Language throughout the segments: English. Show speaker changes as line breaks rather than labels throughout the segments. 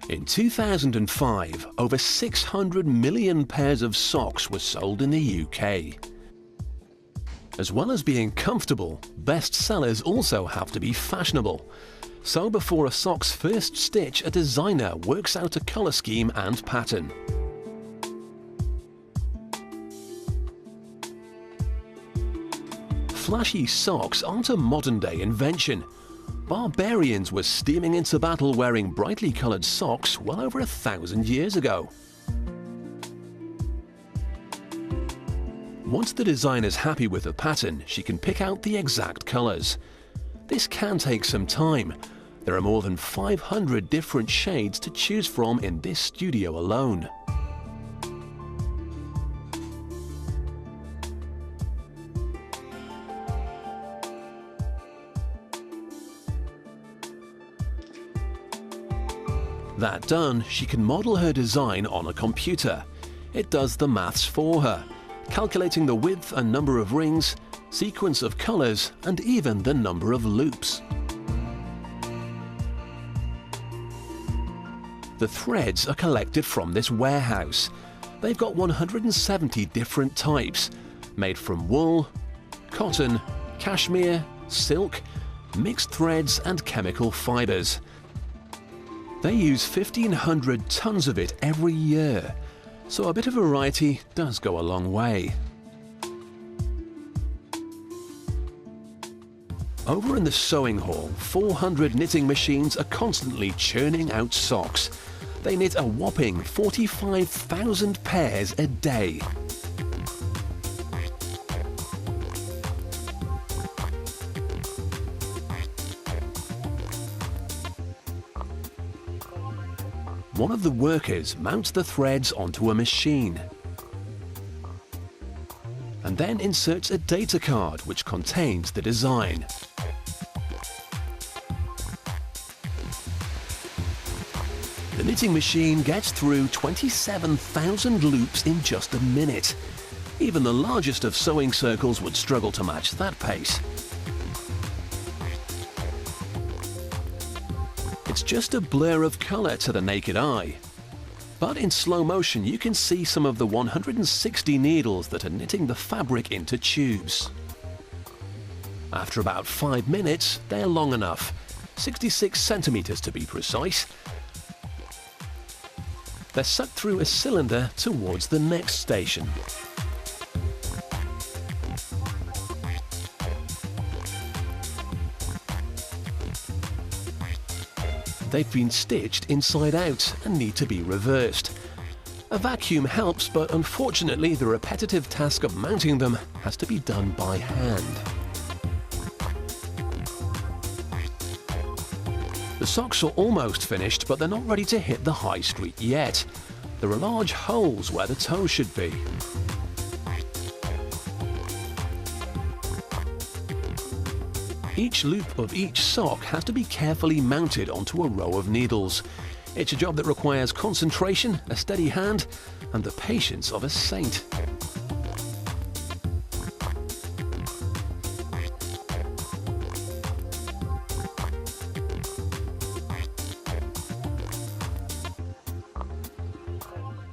In 2005, over 600 million pairs of socks were sold in the UK. As well as being comfortable, best sellers also have to be fashionable. So before a sock's first stitch, a designer works out a colour scheme and pattern. Flashy socks aren't a modern-day invention. Barbarians were steaming into battle wearing brightly coloured socks well over 1,000 years ago. Once the designer's happy with the pattern, she can pick out the exact colours. This can take some time. There are more than 500 different shades to choose from in this studio alone. That done, she can model her design on a computer. It does the maths for her, calculating the width and number of rings, sequence of colours, and even the number of loops. The threads are collected from this warehouse. They've got 170 different types, made from wool, cotton, cashmere, silk, mixed threads and chemical fibres. They use 1,500 tons of it every year, so a bit of variety does go a long way. Over in the sewing hall, 400 knitting machines are constantly churning out socks. They knit a whopping 45,000 pairs a day. One of the workers mounts the threads onto a machine and then inserts a data card which contains the design. The knitting machine gets through 27,000 loops in just a minute. Even the largest of sewing circles would struggle to match that pace. It's just a blur of colour to the naked eye. But in slow motion you can see some of the 160 needles that are knitting the fabric into tubes. After about 5 minutes, they're long enough, 66 centimetres to be precise. They're sucked through a cylinder towards the next station. They've been stitched inside out and need to be reversed. A vacuum helps, but unfortunately the repetitive task of mounting them has to be done by hand. The socks are almost finished, but they're not ready to hit the high street yet. There are large holes where the toes should be. Each loop of each sock has to be carefully mounted onto a row of needles. It's a job that requires concentration, a steady hand, and the patience of a saint.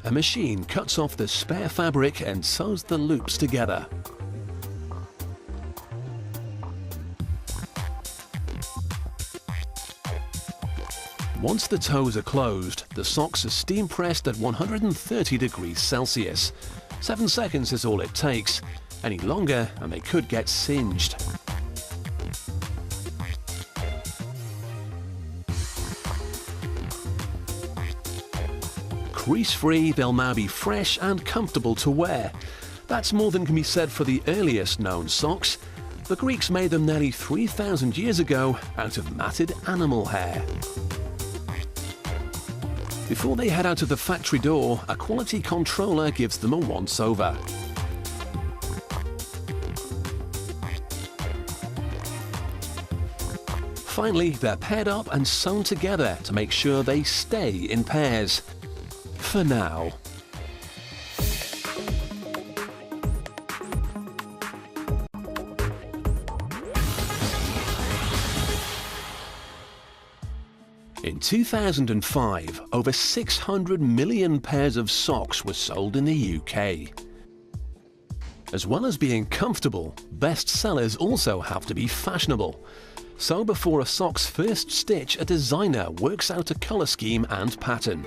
A machine cuts off the spare fabric and sews the loops together. Once the toes are closed, the socks are steam pressed at 130 degrees Celsius. 7 seconds is all it takes. Any longer and they could get singed. Crease-free, they'll now be fresh and comfortable to wear. That's more than can be said for the earliest known socks. The Greeks made them nearly 3,000 years ago out of matted animal hair. Before they head out of the factory door, a quality controller gives them a once-over. Finally, they're paired up and sewn together to make sure they stay in pairs. For now. In 2005, over 600 million pairs of socks were sold in the UK. As well as being comfortable, best sellers also have to be fashionable. So before a sock's first stitch, a designer works out a colour scheme and pattern.